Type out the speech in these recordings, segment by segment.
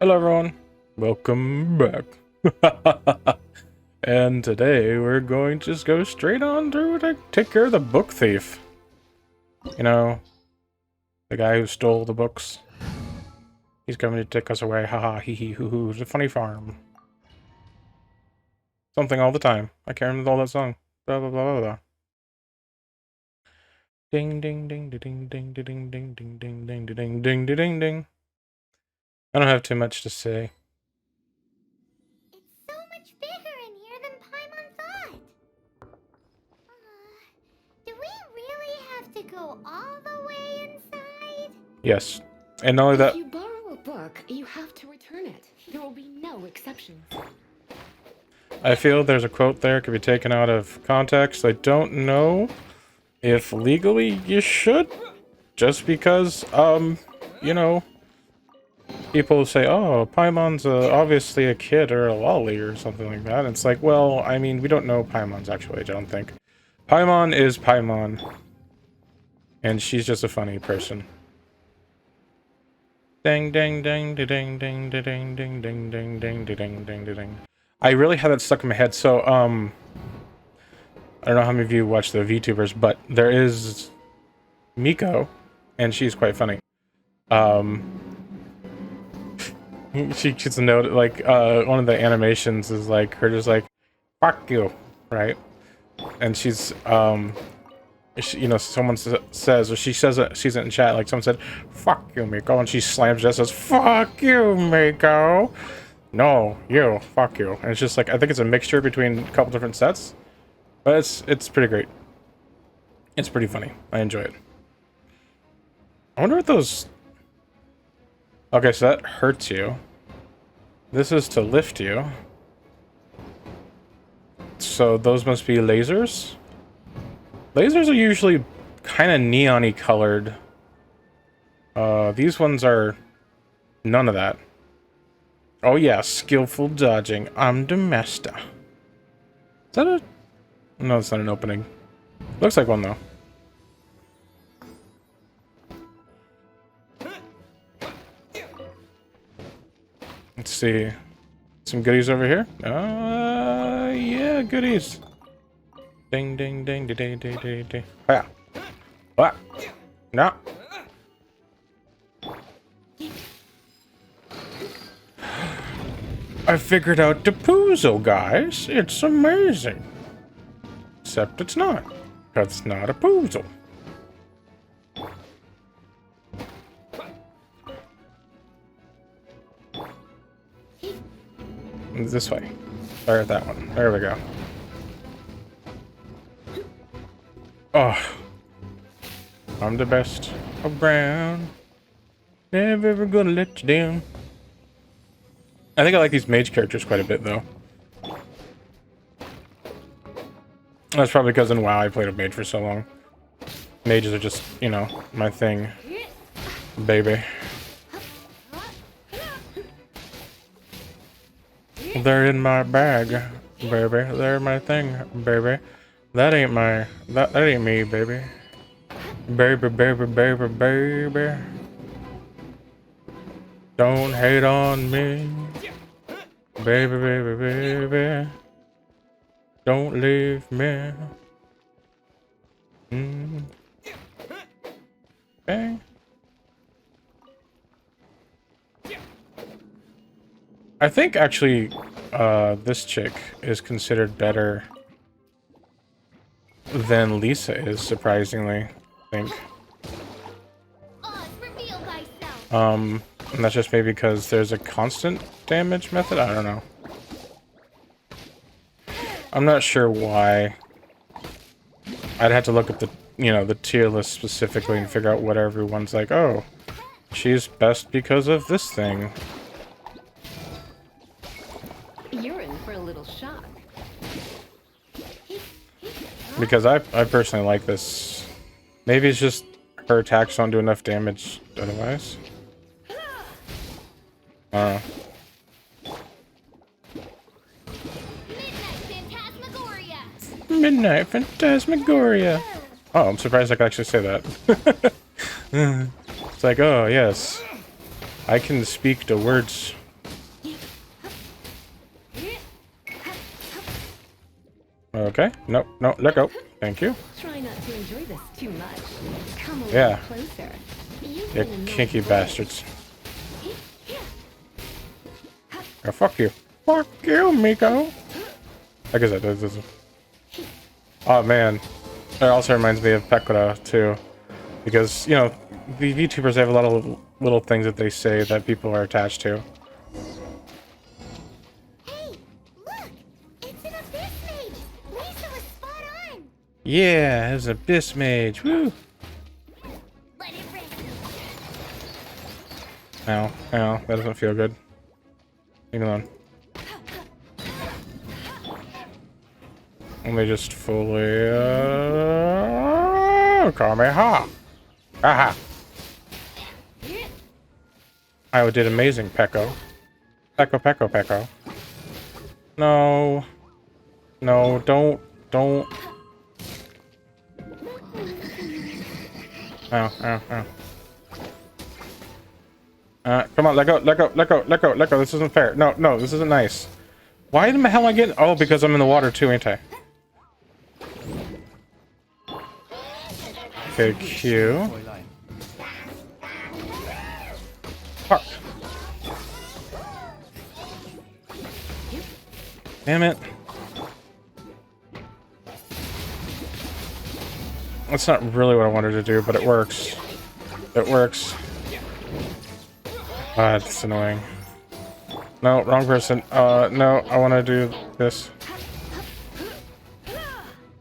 Hello everyone, welcome back. And today we're going to just go straight on through to take care of the book thief. You know, the guy who stole the books. He's coming to take us away, haha, hee hee hoo hoo, it's a funny farm. Something all the time. I can't remember all that song. Blah blah blah blah blah. Ding ding ding ding ding ding ding ding ding ding ding ding ding ding ding. I don't have too much to say. It's so much bigger in here than Paimon thought. Do we really have to go all the way inside? Yes. And not only that, If you borrow a book, you have to return it. There will be no exceptions. I feel there's a quote there could be taken out of context. I don't know if legally you should, just because, you know, people say, oh, Paimon's obviously a kid or a lolly or something like that. It's like, well, I mean, we don't know Paimon's actual age, I don't think. Paimon is Paimon, and she's just a funny person. Ding ding ding ding ding ding ding ding ding ding ding ding ding ding. I really had that stuck in my head. So I don't know how many of you watch the VTubers, but there is Miko, and she's quite funny. She gets a note like one of the animations is like her just like fuck you, right? And she's you know, someone says, or she says it, sees it in chat, like someone said, fuck you, Miko, and she slams it and says, fuck you, Miko. No, you, fuck you. And it's just like, I think it's a mixture between a couple different sets, but it's pretty great. It's pretty funny. I enjoy it. I wonder what those... Okay, so that hurts you. This is to lift you. So those must be lasers? Lasers are usually kind of neon-y colored. These ones are none of that. Oh yeah, skillful dodging. I'm the master. Is that a... No, it's not an opening. Looks like one though. Let's see. Some goodies over here? Yeah, goodies. Ding ding ding ding ding ding ding ding. Yeah. What? No. I figured out the puzzle, guys. It's amazing. Except it's not. Because it's not a puzzle. This way. Or that one. There we go. Oh. I'm the best around. Never ever gonna let you down. I think I like these mage characters quite a bit, though. That's probably because in WoW I played a mage for so long. Mages are just, you know, my thing. Baby. They're in my bag, baby. They're my thing, baby. That ain't my... That ain't me, baby. Baby, baby, baby, baby. Don't hate on me. Baby, baby, baby. Don't leave me. Okay. I think actually this chick is considered better than Lisa is, surprisingly, I think. And that's just maybe because there's a constant damage method? I don't know. I'm not sure why. I'd have to look at the, you know, the tier list specifically and figure out what everyone's like, oh, she's best because of this thing. You're in for a little shock. Because I personally like this. Maybe it's just her attacks don't do enough damage otherwise. Midnight Phantasmagoria. Oh, I'm surprised I could actually say that. It's like, oh yes, I can speak the words Okay. No, no, let go. Thank you. Try not to enjoy this too much. Come a Yeah. little closer. You've You been a kinky nice boy. bastards. Oh, fuck you. Fuck you, Miko. I guess that does. Oh, man. It also reminds me of Pekora, too. Because, you know, the VTubers have a lot of little things that they say that people are attached to. Hey, look! It's an abyss mage! Lisa was spot on! Yeah, it's Abyss Mage. Woo! Let it rip! Ow, ow, that doesn't feel good. Leave me alone. Let me just fully, Kamehameha! Aha! I did amazing, Peko. Peko, Peko, Peko. No. No, don't. Ow, ow, ow. Come on, let go. This isn't fair. No, this isn't nice. Why the hell am I getting... Oh, because I'm in the water too, ain't I? Okay, Q. Fuck. Damn it. That's not really what I wanted to do, but it works. It works. Ah, it's annoying. No, wrong person. No, I want to do this.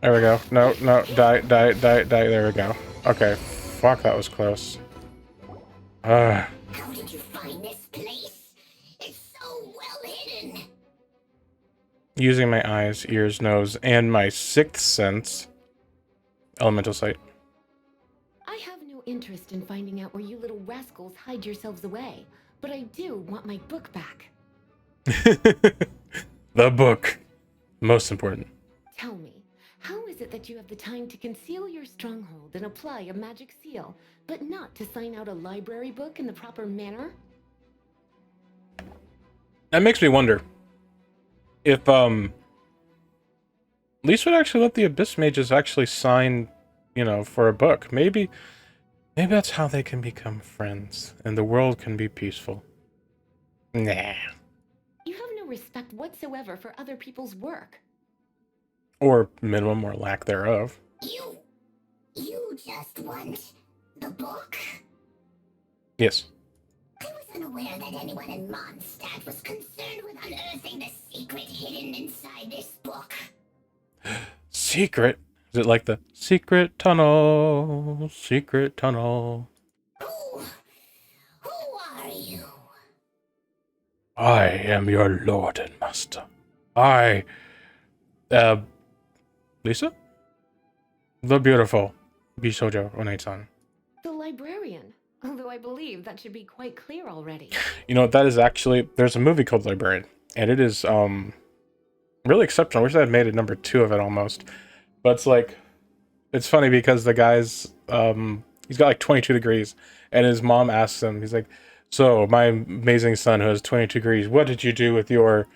There we go. No, die. There we go. Okay, fuck, that was close. How did you find this place? It's so well hidden! Using my eyes, ears, nose, and my sixth sense. Elemental sight. I have no interest in finding out where you little rascals hide yourselves away, but I do want my book back. The book. Most important. Tell me, how is it that you have the time to conceal your stronghold and apply a magic seal, but not to sign out a library book in the proper manner? That makes me wonder if Lisa would actually let the Abyss Mages actually sign, you know, for a book. Maybe that's how they can become friends and the world can be peaceful. Nah. You have no respect whatsoever for other people's work. Or minimum or lack thereof. You just want the book? Yes. I was unaware that anyone in Mondstadt was concerned with unearthing the secret hidden inside this book. Secret? Is it like the secret tunnel? Secret tunnel. Who are you? I am your lord and master. Lisa? The beautiful Bishojo Onei-san. The librarian, although I believe that should be quite clear already. You know, that is actually... There's a movie called Librarian, and it is, really exceptional. I wish I had made a number 2 of it almost. But it's like... It's funny because the guy's, he's got like 22 degrees, and his mom asks him, he's like, so, my amazing son who has 22 degrees, what did you do with your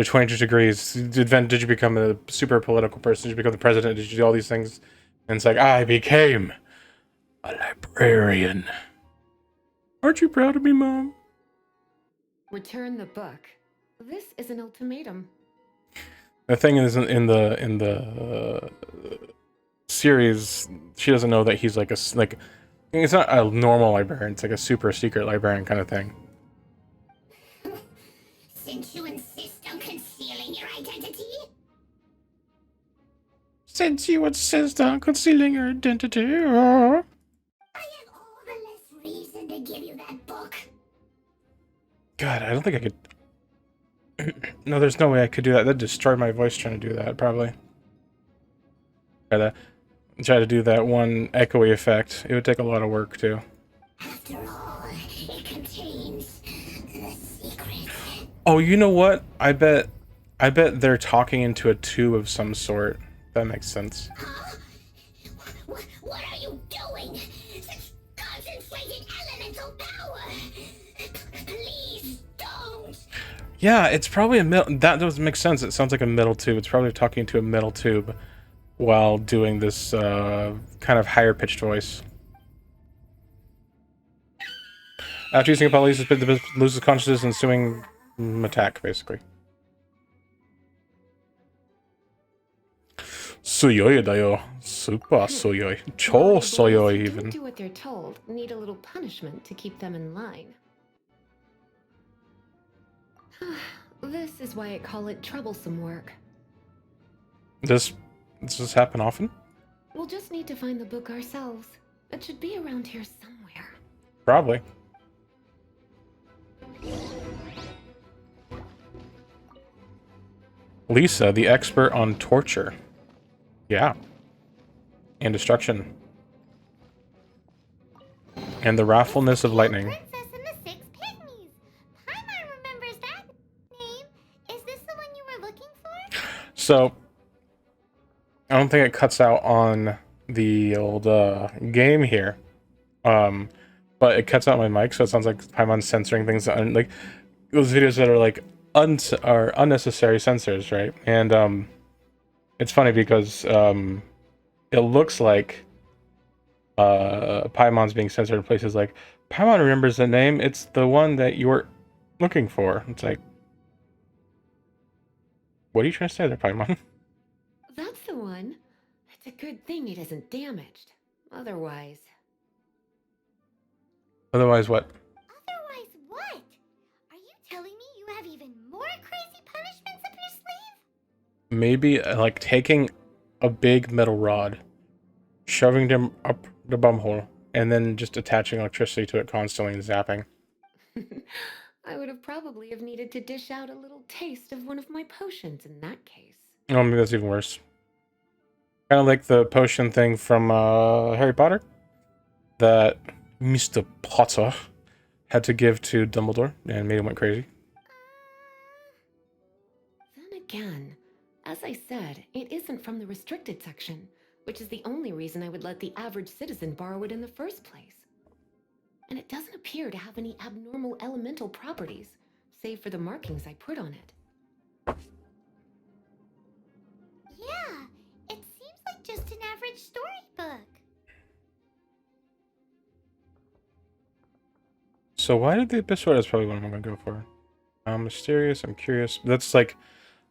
22 degrees? Did you become a super political person? Did you become the president? Did you do all these things? And it's like, I became a librarian. Aren't you proud of me, Mom? Return the book. This is an ultimatum. The thing is, in the series, she doesn't know that he's like it's not a normal librarian. It's like a super secret librarian kind of thing. Since you insist on concealing your identity? Since you insist on concealing your identity, I have all the less reason to give you that book. God, I don't think I could. No, there's no way I could do that. That'd destroy my voice trying to do that, probably. Try to do that one echoey effect. It would take a lot of work, too. After all, it contains the secret. Oh, you know what? I bet they're talking into a tube of some sort. That makes sense. Huh? What are you doing? Such concentrated elemental power! Please don't! Yeah, it's probably a middle. That doesn't make sense. It sounds like a middle tube. It's probably talking to a middle tube while doing this kind of higher pitched voice. After using a police, the loses consciousness and ensuing attack, basically. Suyoi da yo. Super suyoi. Cho suyoi even. Don't do what they're told. Need a little punishment to keep them in line. This is why I call it troublesome work. Does this happen often? We'll just need to find the book ourselves. It should be around here somewhere. Probably. Lisa, the expert on torture. Yeah. And destruction. And the wrathfulness of lightning. Princess and the Six Pygmies. Paimon remembers that name. Is this the one you were looking for? So, I don't think it cuts out on the old game here. But it cuts out my mic, so it sounds like Paimon's censoring things, like those videos that are like are unnecessary censors, right? And it's funny because it looks like Paimon's being censored in places like, Paimon remembers the name, it's the one that you were looking for. It's like, what are you trying to say there, Paimon? That's the one. It's a good thing it isn't damaged. Otherwise... Otherwise what? Otherwise what? Are you telling me you have even more crazy punishments up your sleeve? Maybe like taking a big metal rod, shoving them up the bumhole, and then just attaching electricity to it constantly and zapping. I would have probably have needed to dish out a little taste of one of my potions in that case. Oh, maybe that's even worse. Kind of like the potion thing from Harry Potter that Mr. Potter had to give to Dumbledore and made him went crazy. Then again, as I said, it isn't from the restricted section, which is the only reason I would let the average citizen borrow it in the first place. And it doesn't appear to have any abnormal elemental properties, save for the markings I put on it. Yeah, it seems like just an average storybook. So why did the Abyss Sword? That's probably what I'm gonna go for. I'm mysterious, I'm curious. That's like,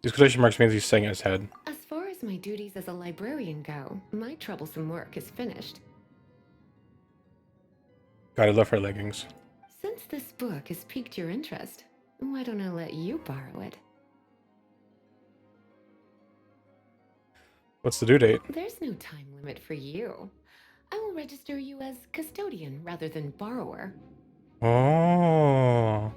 these quotation marks means he's saying in his head. As far as my duties as a librarian go, my troublesome work is finished. God, I love her leggings. Since this book has piqued your interest, why don't I let you borrow it? What's the due date? There's no time limit for you. I will register you as custodian rather than borrower. Oh.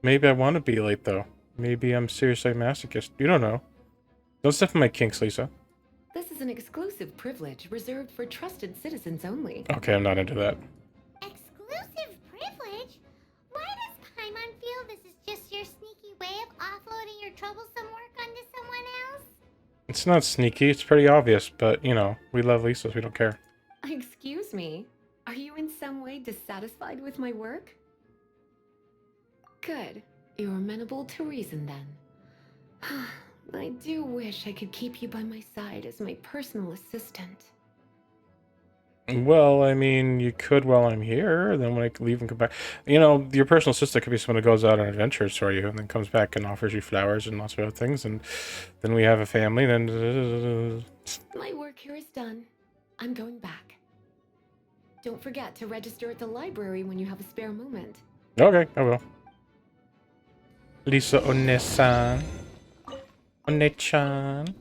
Maybe I want to be late, though. Maybe I'm seriously a masochist. You don't know. Don't step on my kinks, Lisa. This is an exclusive privilege reserved for trusted citizens only. Okay, I'm not into that. Exclusive privilege? Why does Paimon feel this is just your sneaky way of offloading your troublesome work onto someone else? It's not sneaky, it's pretty obvious, but, you know, we love Lisa, so we don't care. Excuse me, are you in some way dissatisfied with my work? Good. You're amenable to reason then. I do wish I could keep you by my side as my personal assistant. Well, I mean, you could while I'm here, then when I leave and come back. You know, your personal assistant could be someone who goes out on adventures for you and then comes back and offers you flowers and lots of other things, and then we have a family, then... My work here is done. I'm going back. Don't forget to register at the library when you have a spare moment. Okay, I will. Lisa One-san. One-chan.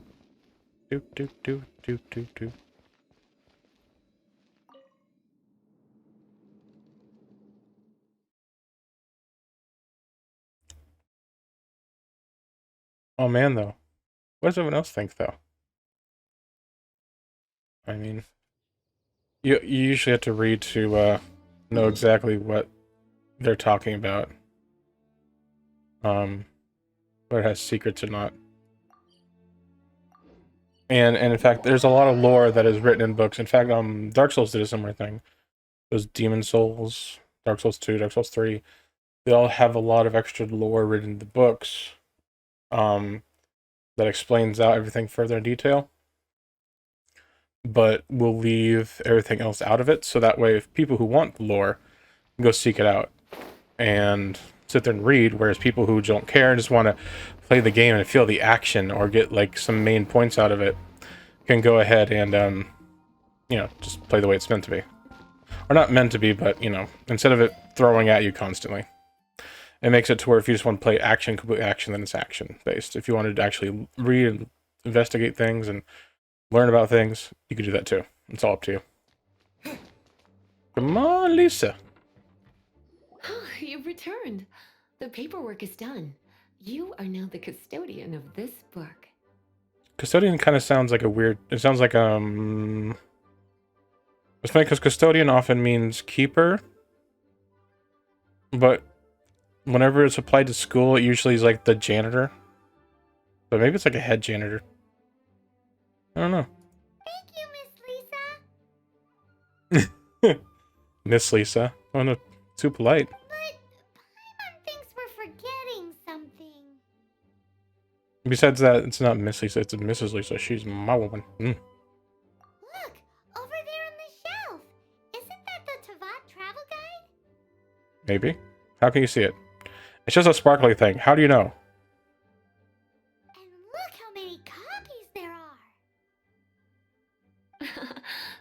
Do, do, do, do, do, do. Oh man, though. What does everyone else think, though? I mean, you usually have to read to know exactly what they're talking about. Whether it has secrets or not. And in fact, there's a lot of lore that is written in books. In fact, Dark Souls did a similar thing. Those Demon Souls, Dark Souls 2, Dark Souls 3. they all have a lot of extra lore written in the books, that explains out everything further in detail. But we'll leave everything else out of it, so that way if people who want the lore can go seek it out and sit there and read, whereas people who don't care and just want to play the game and feel the action or get like some main points out of it can go ahead and just play the way it's meant to be. Or not meant to be, but instead of it throwing at you constantly. It makes it to where if you just want to play action, complete action, then it's action based. If you wanted to actually read and investigate things and learn about things, you could do that too. It's all up to you. Come on, Lisa. You've returned. The paperwork is done. You are now the custodian of this book. Custodian kind of sounds like it sounds like, it's funny because custodian often means keeper, but whenever it's applied to school, it usually is like the janitor. But maybe it's like a head janitor. I don't know. Thank you, Miss Lisa. Miss Lisa. Oh no, too polite. But Paimon thinks we're forgetting something. Besides that, it's not Miss Lisa, it's Mrs. Lisa. She's my woman. Look, over there on the shelf. Isn't that the Tavat travel guide? Maybe. How can you see it? It's just a sparkly thing. How do you know? And look how many copies there are.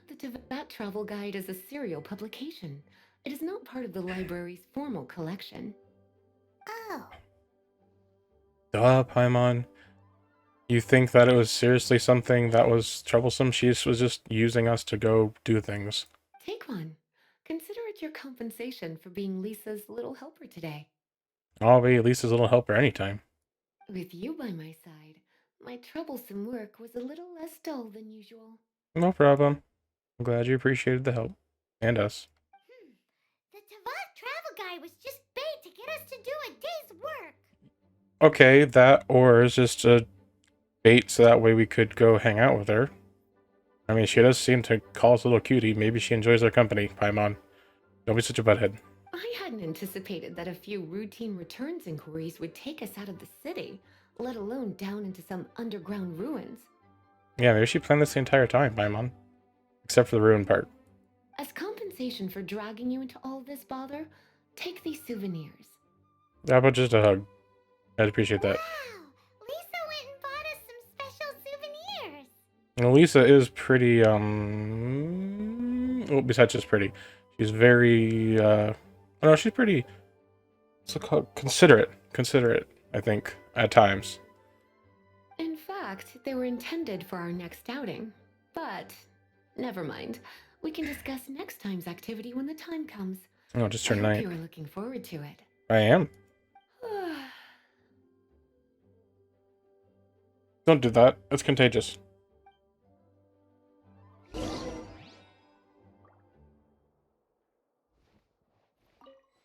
The Tavat Travel Guide is a serial publication. It is not part of the library's formal collection. Oh. Duh, Paimon. You think that it was seriously something that was troublesome? She was just using us to go do things. Take one. Consider it your compensation for being Lisa's little helper today. I'll be Lisa's little helper anytime. With you by my side, my troublesome work was a little less dull than usual. No problem. I'm glad you appreciated the help. And us. The Tavat travel guide was just bait to get us to do a day's work. Okay, that or is just a bait so that way we could go hang out with her. I mean, she does seem to call us a little cutie. Maybe she enjoys our company, Paimon. Don't be such a butthead. I hadn't anticipated that a few routine returns inquiries would take us out of the city, let alone down into some underground ruins. Yeah, maybe she planned this the entire time, Paimon. Except for the ruin part. As compensation for dragging you into all this bother, take these souvenirs. How about just a hug? I'd appreciate that. Wow, Lisa went and bought us some special souvenirs. And Lisa is pretty, well, besides just pretty. She's very, I don't know, she's pretty, what's it called? Considerate, I think, at times. In fact, they were intended for our next outing. But, never mind. We can discuss next time's activity when the time comes. Oh, just I turned hope 9. you are looking forward to it. I am. Don't do that. It's contagious.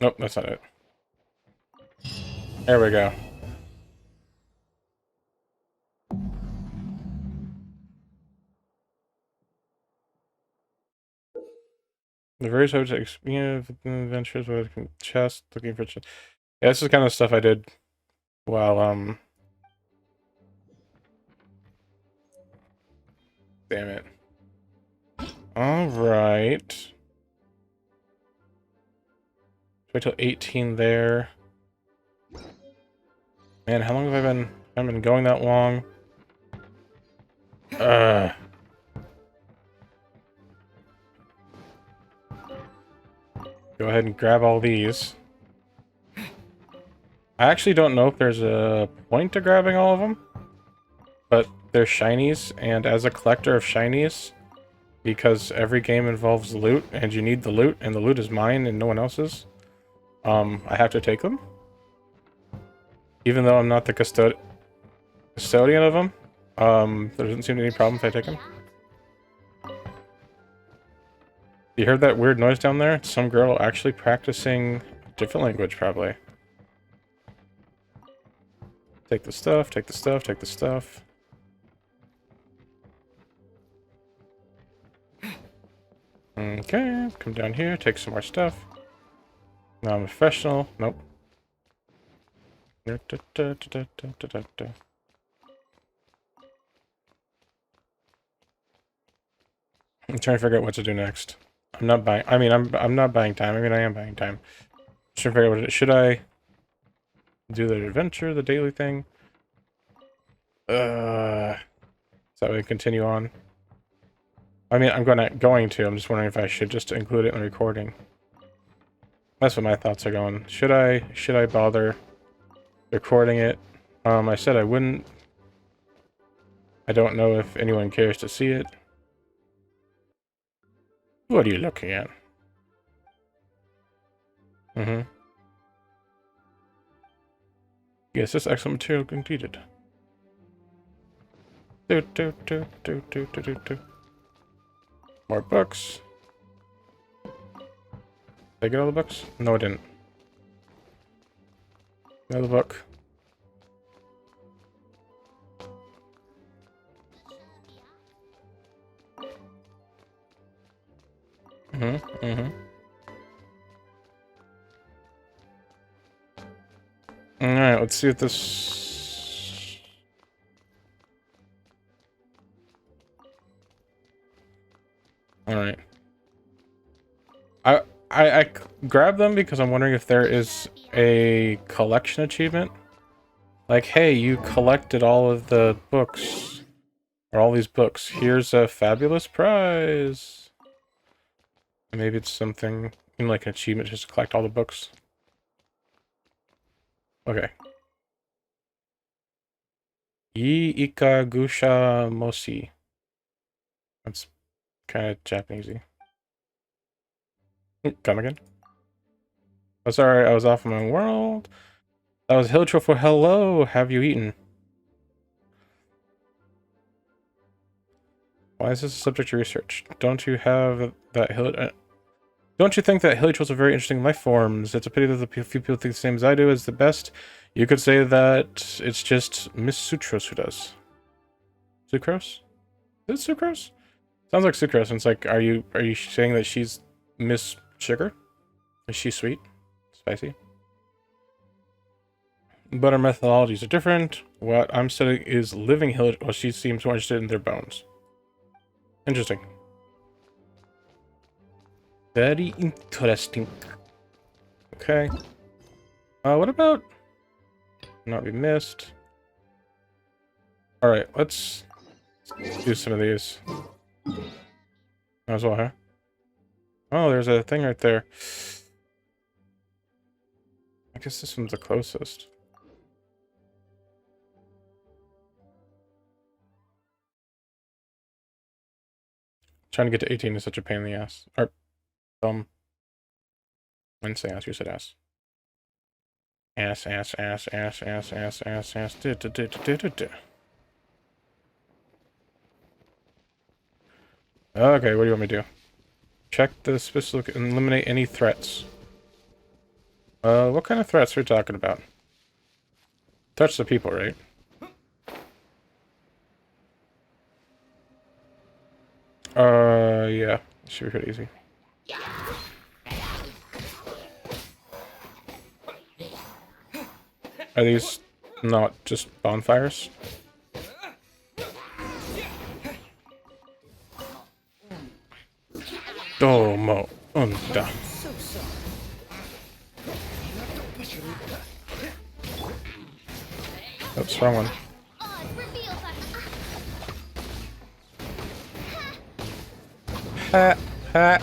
Nope, that's not it. There we go. The various adventures with chest, looking for chest. Yeah, this is kind of stuff I did while, damn it. Alright. Wait till 18 there. Man, how long have I been going that long? Go ahead and grab all these. I actually don't know if there's a point to grabbing all of them, but they're shinies, and as a collector of shinies, because every game involves loot, and you need the loot, and the loot is mine and no one else's, I have to take them. Even though I'm not the custodian of them, there doesn't seem to be any problem if I take them. You heard that weird noise down there? It's some girl actually practicing a different language, probably. Take the stuff, take the stuff, take the stuff. Okay, come down here, take some more stuff. Now I'm a professional. Nope. I'm trying to figure out what to do next. I'm not buying. I mean, I'm not buying time. I mean, I am buying time. Trying to figure out what should I do the adventure, the daily thing. So we continue on. I mean, I'm going to. I'm just wondering if I should just include it in the recording. That's what my thoughts are going. Should I bother recording it? I said I wouldn't. I don't know if anyone cares to see it. What are you looking at? Mm-hmm. Yes, this excellent material completed. More books. Did I get all the books? No, I didn't. Another book. Alright, let's see if this... Alright. I grabbed them because I'm wondering if there is a collection achievement. Like, hey, you collected all of the books. Or all these books. Here's a fabulous prize. Maybe it's something in like an achievement just to collect all the books. Okay. Yi Ika Gusha Moshi. That's kind of Japanesey. Come again? Oh, sorry, I was off my world. That was Hiltro for hello. Have you eaten? Why is this a subject to research? Don't you have that don't you think that hilichurls are very interesting life forms? It's a pity that the few people think the same as I do is the best. You could say that it's just Miss Sucrose who does. Sucrose? Is it Sucrose? Sounds like Sucrose, and it's like, are you saying that she's Miss Sugar? Is she sweet? Spicy? But our methodologies are different. What I'm studying is living hilichurls. Well, she seems more interested in their bones. Interesting. Very interesting. Okay. What about... Not be missed. Alright, let's do some of these. As well, huh? Oh, there's a thing right there. I guess this one's the closest. Trying to get to 18 is such a pain in the ass. Or, when say ass, you said ass. Ass. Okay, what do you want me to do? Check the specific and eliminate any threats. What kind of threats are we talking about? Touch the people, right? Yeah. Should be pretty easy. Are these not just bonfires? Domo unda. Oops, wrong one. Ha ha.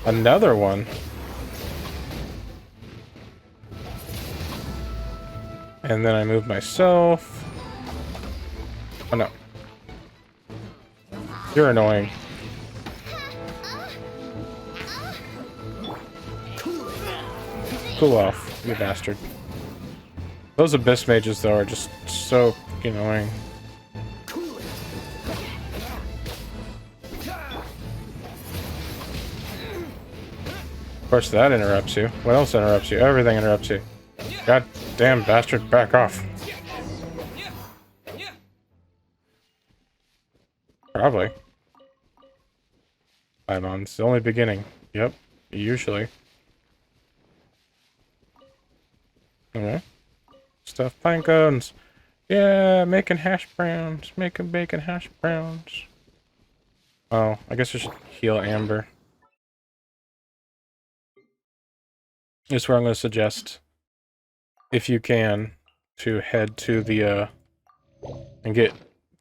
Another one. And then I move myself. Oh no. You're annoying. Cool off, you bastard. Those abyss mages though are just so annoying. Of course that interrupts you. What else interrupts you? Everything interrupts you. God damn bastard, back off. Probably. It's the only beginning. Yep, usually. Okay. Stuffed pine cones. Yeah, making hash browns. Making bacon hash browns. Oh, I guess I should heal Amber. This is where I'm going to suggest, if you can, to head to the, and get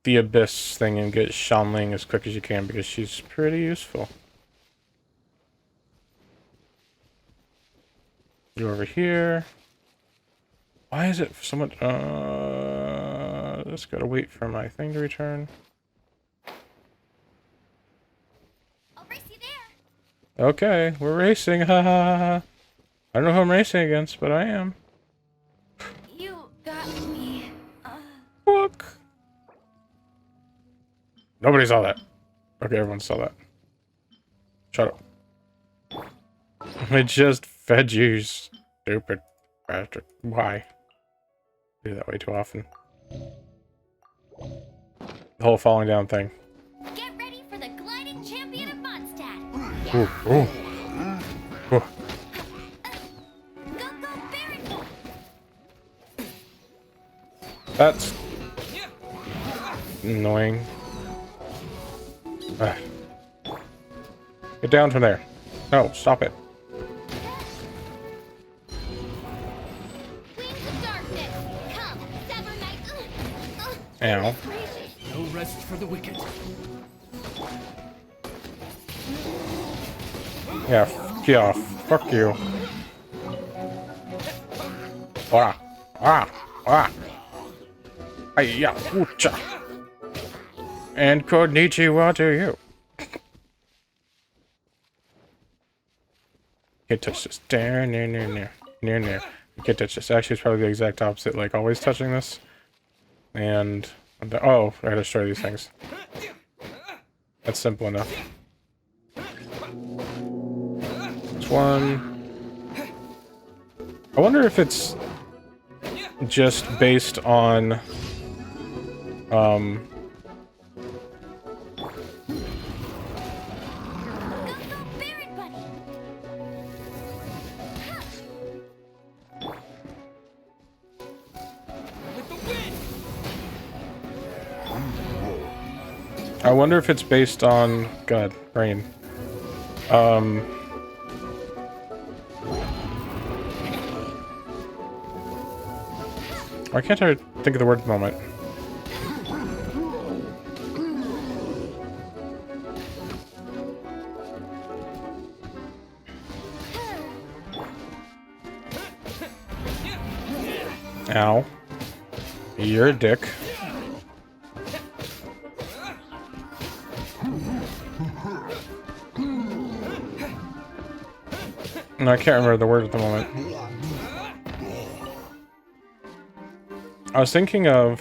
the Abyss thing and get Shanling as quick as you can, because she's pretty useful. You over here. Why is it so much, just gotta wait for my thing to return. I'll race you there. Okay, we're racing, ha ha ha ha. I don't know who I'm racing against, but I am. You got me. Look! Nobody saw that. Okay, everyone saw that. Shut up. I just fed you, you stupid bastard. Why? Do that way too often. The whole falling down thing. Get ready for the gliding champion of Mondstadt. Ooh, ooh. Ooh. Go, Baron. That's annoying. Ah. Get down from there. No, stop it. Wings of darkness. Come, Sever Knight. Ow. No rest for the wicked. Yeah, get off. Fuck you. Ah. Ah. Ah. Ay-ya. Oocha. And konnichiwa to you. Can't touch this. There, near. You can't touch this. Actually, it's probably the exact opposite. Like, always touching this. And... oh, I gotta destroy these things. That's simple enough. This one. I wonder if it's just based on... Baron Buddy. With the wind! I wonder if it's based on... God, brain. Why can't I think of the word at the moment? Ow. You're a dick. No, I can't remember the word at the moment. I was thinking of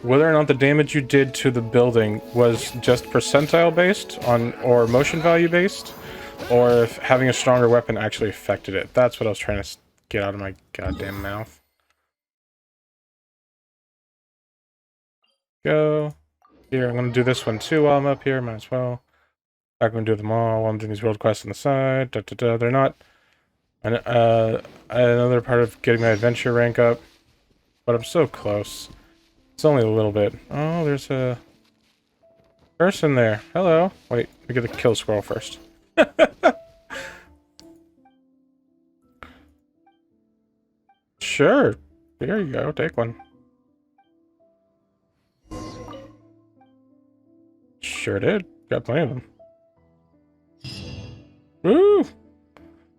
whether or not the damage you did to the building was just percentile based on, or motion value based, or if having a stronger weapon actually affected it. That's what I was trying to get out of my goddamn mouth. Go. Here, I'm gonna do this one too while I'm up here, might as well. I'm gonna do them all while I'm doing these world quests on the side. They're not another part of getting my adventure rank up, but I'm so close. It's only a little bit. Oh, there's a person there. Hello. Wait, we get the kill squirrel first. Sure. There you go. Take one. Sure did. Got plenty of them. Woo!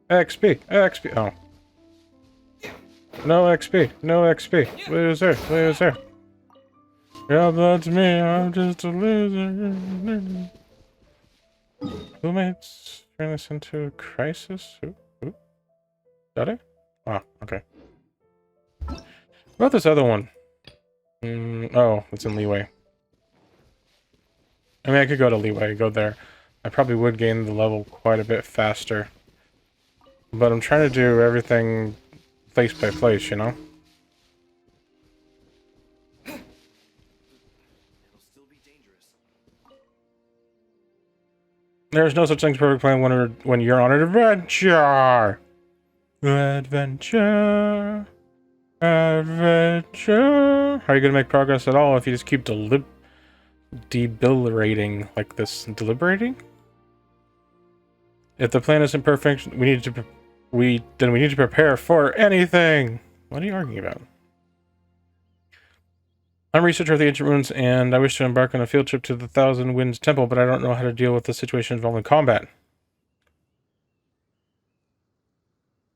XP. XP. Oh. No XP. No XP. Loser. Loser. Yeah, that's me. I'm just a loser. Who made turn this into a crisis? Who? Got it? Ah, okay. What about this other one? Oh, it's in Leeway. I mean, I could go to Leeway, go there. I probably would gain the level quite a bit faster. But I'm trying to do everything place by place, you know? It'll still be dangerous. There's no such thing as perfect plan when you're on an adventure. Adventure. Adventure. How are you going to make progress at all if you just keep deliberating like this? Deliberating? If the plan isn't perfect, we need to prepare for anything. What are you arguing about? I'm a researcher of the ancient ruins, and I wish to embark on a field trip to the Thousand Winds Temple, but I don't know how to deal with the situation involving combat.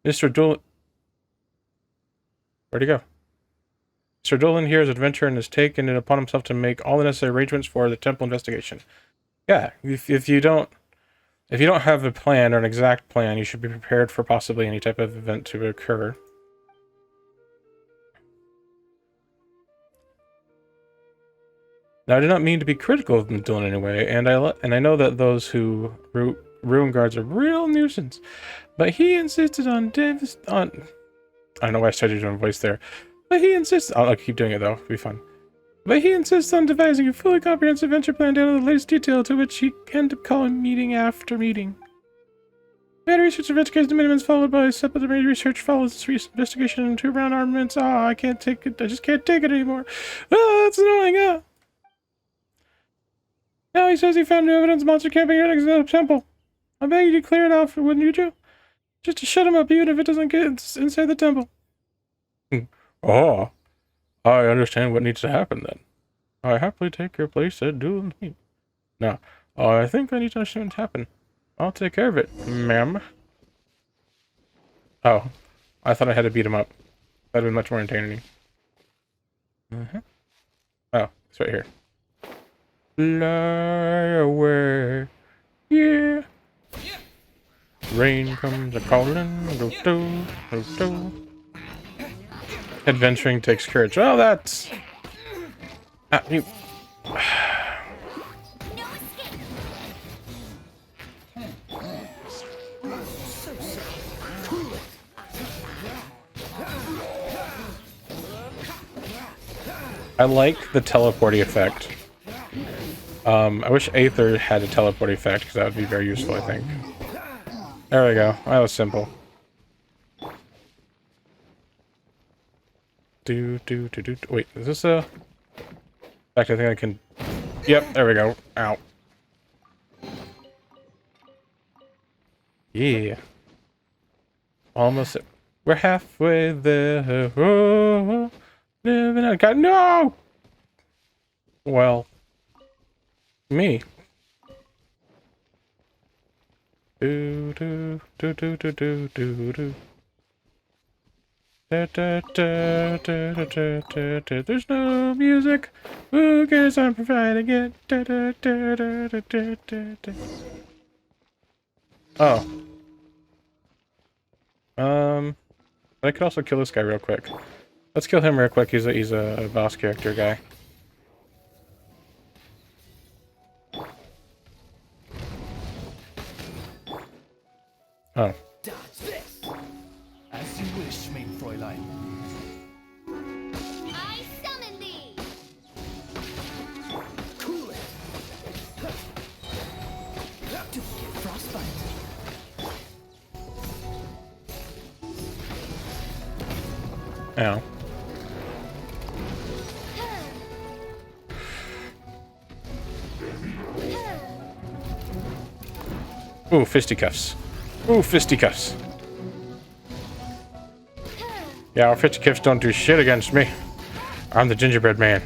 Mr. Dolan... Where'd he go? Mr. Dolan here is an adventurer and has taken it upon himself to make all the necessary arrangements for the temple investigation. Yeah, if you don't have a plan or an exact plan, you should be prepared for possibly any type of event to occur. Now, I do not mean to be critical of Dylan in any way, and I know that those who ruin guards are real nuisance, but he insisted on I don't know why I started doing a voice there, but he insists. I'll keep doing it though. It'll be fun. But he insists on devising a fully comprehensive venture plan down to the latest detail, to which he end up calling meeting after meeting. Mad research investigates the minimums, followed by supplementary research follows this recent investigation into round armaments. I can't take it. I just can't take it anymore. That's annoying. Now he says he found new evidence of monster camping here next to the temple. I beg you to clear it out, wouldn't you? Just to shut him up, even if it doesn't get inside the temple. Oh, I understand what needs to happen then. I happily take your place at Doolin Heath. Now, I think I need to understand what's happened. I'll take care of it, ma'am. Oh, I thought I had to beat him up. That'd be much more entertaining. Oh, it's right here. Fly away, yeah. Rain comes a calling, go do, go do. Adventuring takes courage. Oh, that's... you... I like the teleporty effect. I wish Aether had a teleport effect, because that would be very useful, I think. There we go. That was simple. Wait, is this a... In fact, I think I can... Yep, there we go. Ow. Yeah. Almost... We're halfway there. Oh, living out... God, no! Well... Me. Do do do do do do do do. Da, da, da, da, da, da, da, da. There's no music. Who cares? I'm providing it. Da, da, da, da, da, da, da, da. Oh. I could also kill this guy real quick. Let's kill him real quick. He's a boss character guy. Oh. Dodge this! As you wish, main Fräulein. I summon thee! Cool it! Frostbite! Ow. Ooh, fisticuffs. Ooh, fisticuffs. Yeah, our fisticuffs don't do shit against me. I'm the gingerbread man.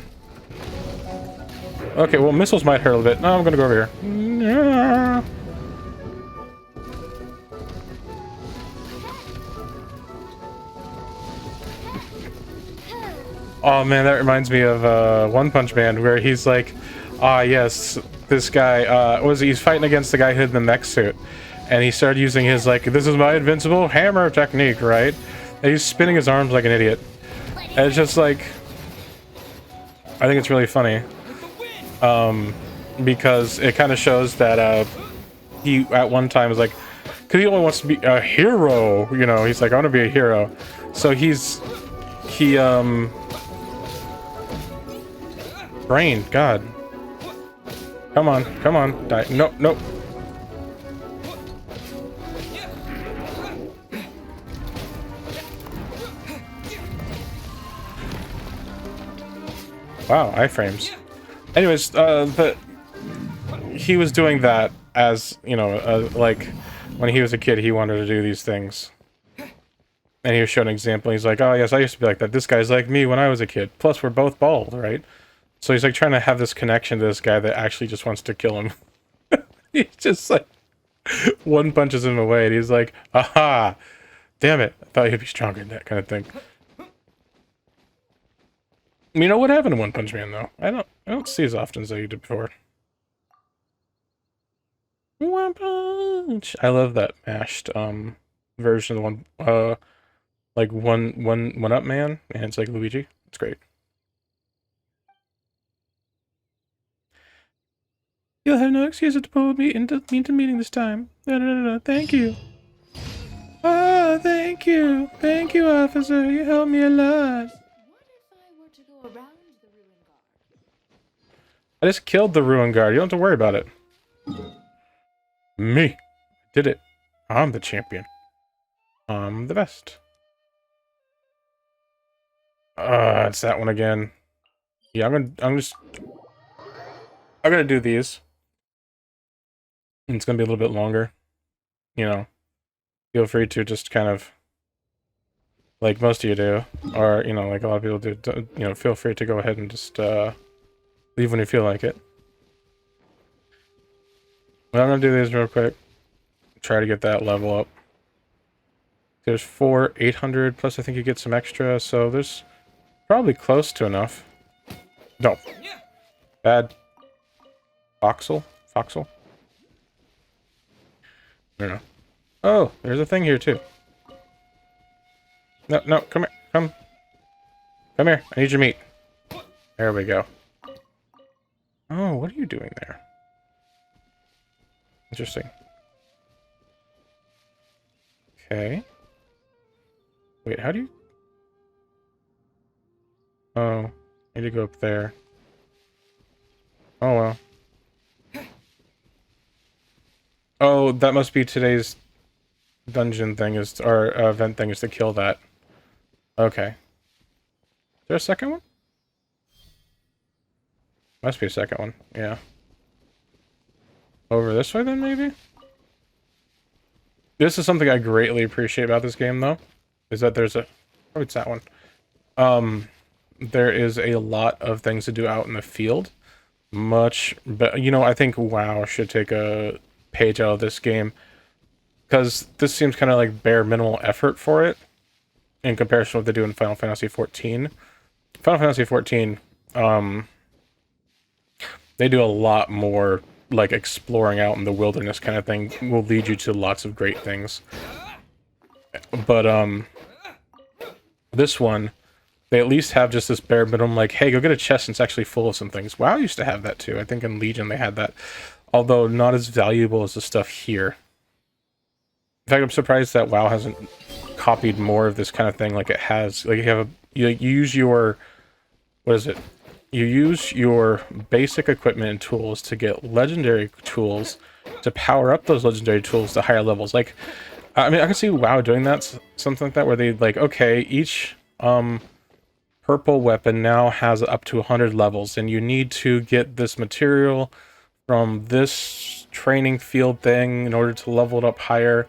Okay, well, missiles might hurt a little bit. No, I'm gonna go over here. Oh man, that reminds me of One Punch Man, where he's like, yes, this guy, he's fighting against the guy who had the mech suit. And he started using his, like, this is my invincible hammer technique, right? And he's spinning his arms like an idiot. And it's just like... I think it's really funny. Because it kind of shows that, he, at one time, was like... Because he only wants to be a hero, you know? He's like, I want to be a hero. So Brain, God. Come on, die. Nope, nope. Wow, iframes. Anyways, he was doing that as, you know, like, when he was a kid, he wanted to do these things. And he was showing an example. He's like, oh, yes, I used to be like that. This guy's like me when I was a kid. Plus, we're both bald, right? So he's, like, trying to have this connection to this guy that actually just wants to kill him. He just, like, one punches him away, and he's like, aha! Damn it. I thought he'd be stronger than that kind of thing. You know what happened to One Punch Man, though? I don't see as often as I did before. One Punch! I love that mashed, version of the like one up man, and it's like Luigi. It's great. You'll have no excuse to pull me into meeting this time. No. Thank you. Oh, thank you. Thank you, officer. You helped me a lot. What if I were to go around the ruin guard? I just killed the ruin guard. You don't have to worry about it. Me. Did it. I'm the champion. I'm the best. It's that one again. Yeah, I'm gonna do these. And it's gonna be a little bit longer. You know. Feel free to just kind of, like most of you do, or, you know, like a lot of people do, you know, feel free to go ahead and just, leave when you feel like it. Well, I'm gonna do these real quick. Try to get that level up. There's 4 800, plus I think you get some extra, so there's probably close to enough. No. Bad. Foxel? Foxel? I don't know. Oh, there's a thing here too. No, come here. Come here. I need your meat. There we go. Oh, what are you doing there? Interesting. Okay. Wait, how do you... Oh, I need to go up there. Oh, well. Oh, that must be today's dungeon thing is, or event thing is to kill that. Okay. Is there a second one? Must be a second one, yeah. Over this way then, maybe? This is something I greatly appreciate about this game, though. Is that there's a... Oh, it's that one. There is a lot of things to do out in the field. Much... But, you know, I think WoW should take a page out of this game. Because this seems kind of like bare minimal effort for it in comparison to what they do in Final Fantasy XIV. Final Fantasy XIV, they do a lot more like exploring out in the wilderness kind of thing. Will lead you to lots of great things. But this one, they at least have just this bare minimum like, hey, go get a chest and it's actually full of some things. WoW used to have that too. I think in Legion they had that. Although not as valuable as the stuff here. In fact, I'm surprised that WoW hasn't copied more of this kind of thing like it has. Like, you have you use your... What is it? You use your basic equipment and tools to get legendary tools to power up those legendary tools to higher levels. Like, I mean, I can see WoW doing that, something like that, where they like, okay, each purple weapon now has up to 100 levels, and you need to get this material from this training field thing in order to level it up higher.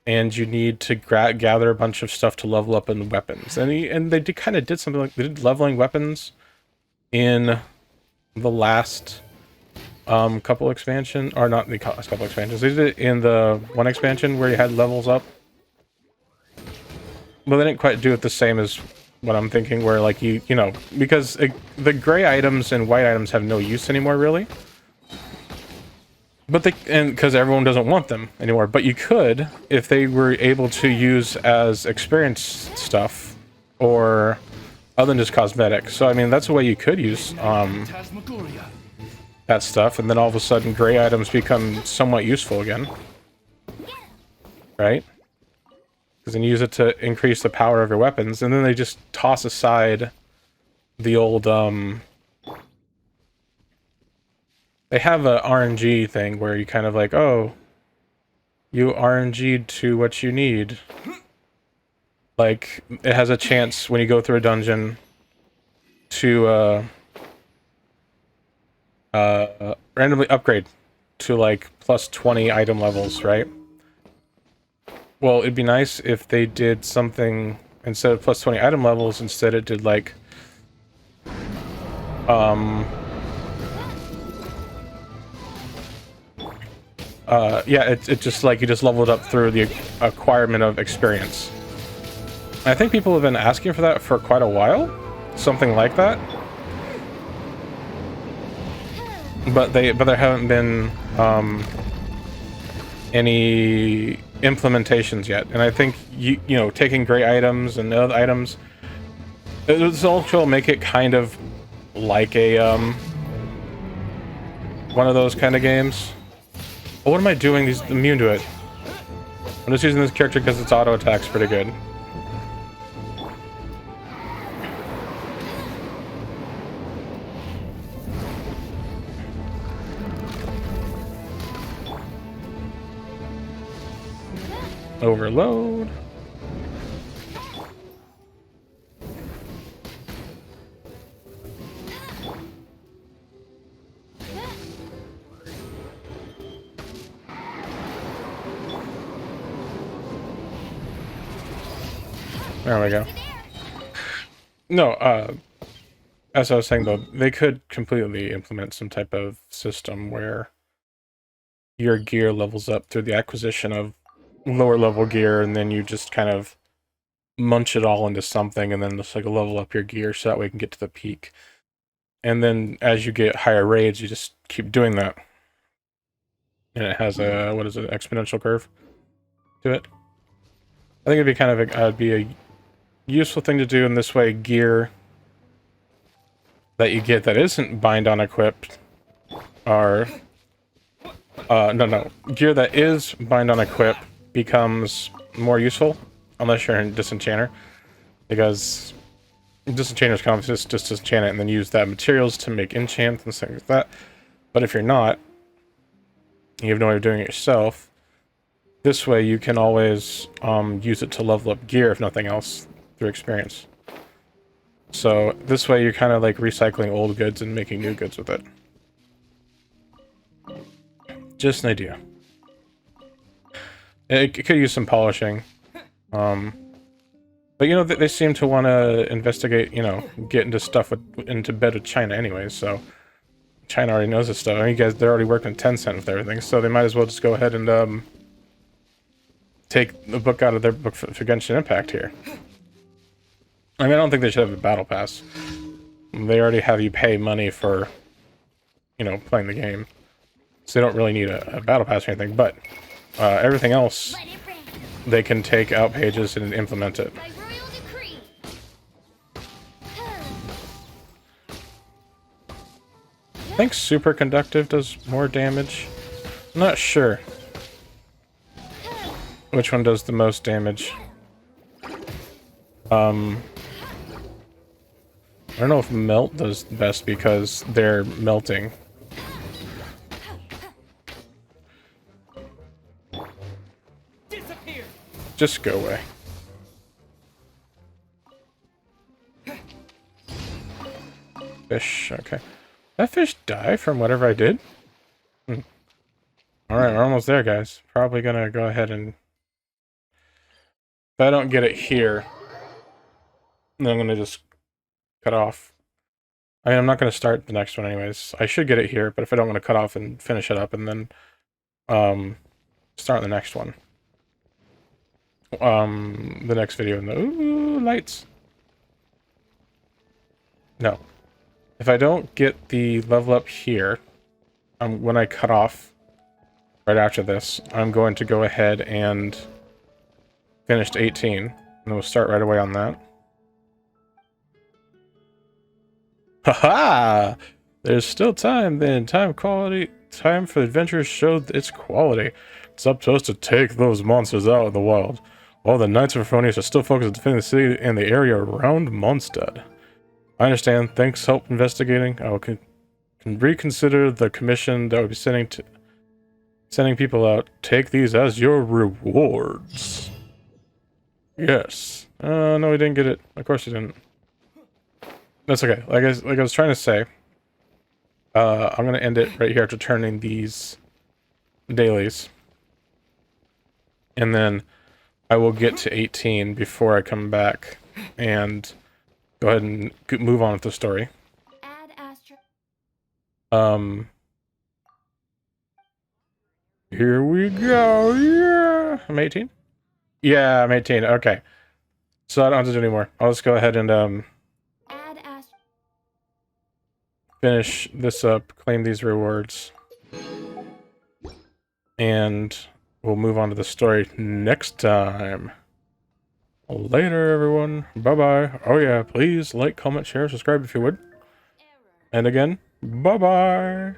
And you need to gather a bunch of stuff to level up in weapons. And they kind of did something like, they did leveling weapons in the last couple expansion, or not the last couple expansions. They did it in the one expansion where you had levels up. But they didn't quite do it the same as what I'm thinking, where like you know, because the gray items and white items have no use anymore, really. But because everyone doesn't want them anymore. But you could, if they were able to use as experience stuff, or other than just cosmetic. So I mean, that's a way you could use that stuff, and then all of a sudden, gray items become somewhat useful again, right? Because then you use it to increase the power of your weapons, and then they just toss aside the old They have a RNG thing where you kind of like, oh, you RNG'd to what you need. Like, it has a chance when you go through a dungeon to randomly upgrade to like plus 20 item levels, right? Well, it'd be nice if they did something instead of plus 20 item levels, instead it did like yeah, it just like you just leveled up through the acquirement of experience. I think people have been asking for that for quite a while, something like that. But there haven't been any implementations yet, and I think you know, taking gray items and other items, this also make it kind of like a one of those kind of games. Oh, what am I doing? He's immune to it. I'm just using this character because its auto attack's pretty good. Overload. There we go. No, as I was saying though, they could completely implement some type of system where your gear levels up through the acquisition of lower level gear, and then you just kind of munch it all into something, and then just like level up your gear so that way you can get to the peak. And then as you get higher raids, you just keep doing that. And it has a, what is it, exponential curve to it. I think it'd be kind of a useful thing to do, in this way gear that you get that isn't bind on equipped are gear that is bind on equip becomes more useful unless you're in disenchanter, because disenchanters can obviously just disenchant it and then use that materials to make enchants and things like that. But if you're not, you have no way of doing it yourself, this way you can always use it to level up gear, if nothing else, through experience. So this way you're kind of like recycling old goods and making new goods with it. Just an idea. It could use some polishing. But you know, they seem to want to investigate, you know, get into stuff into bed with China anyways, so China already knows this stuff. I mean, they're already working 10 cent with everything, so they might as well just go ahead and take the book out of their book for Genshin Impact here. I mean, I don't think they should have a battle pass. They already have you pay money for, you know, playing the game. So they don't really need a battle pass or anything, but everything else, they can take out pages and implement it. I think superconductive does more damage. I'm not sure which one does the most damage. I don't know if melt does the best because they're melting. Disappear. Just go away. Fish, okay. That fish die from whatever I did? Alright, we're almost there, guys. Probably gonna go ahead and... if I don't get it here, then I'm gonna just cut off. I mean, I'm not gonna start the next one anyways. I should get it here, but if I don't want to cut off and finish it up and then start the next one. The next video in the... ooh, lights. No. If I don't get the level up here, when I cut off right after this, I'm going to go ahead and finish 18, and we'll start right away on that. Haha! There's still time then. Time for adventure showed its quality. It's up to us to take those monsters out of the wild. While the Knights of Phronius are still focused on defending the city and the area around Mondstadt. I understand. Thanks, help investigating. I will can reconsider the commission that would be sending people out. Take these as your rewards. Yes. No, we didn't get it. Of course you didn't. That's okay. Like I was trying to say, I'm gonna end it right here after turning these dailies. And then I will get to 18 before I come back and go ahead and move on with the story. Add Astra. Here we go. Yeah. I'm 18? Yeah, I'm 18. Okay. So I don't have to do anymore. I'll just go ahead and Add Astra. finish this up, claim these rewards, and we'll move on to the story next time. Later, everyone. Bye-bye. Oh yeah, please like, comment, share, subscribe if you would. And again, bye-bye.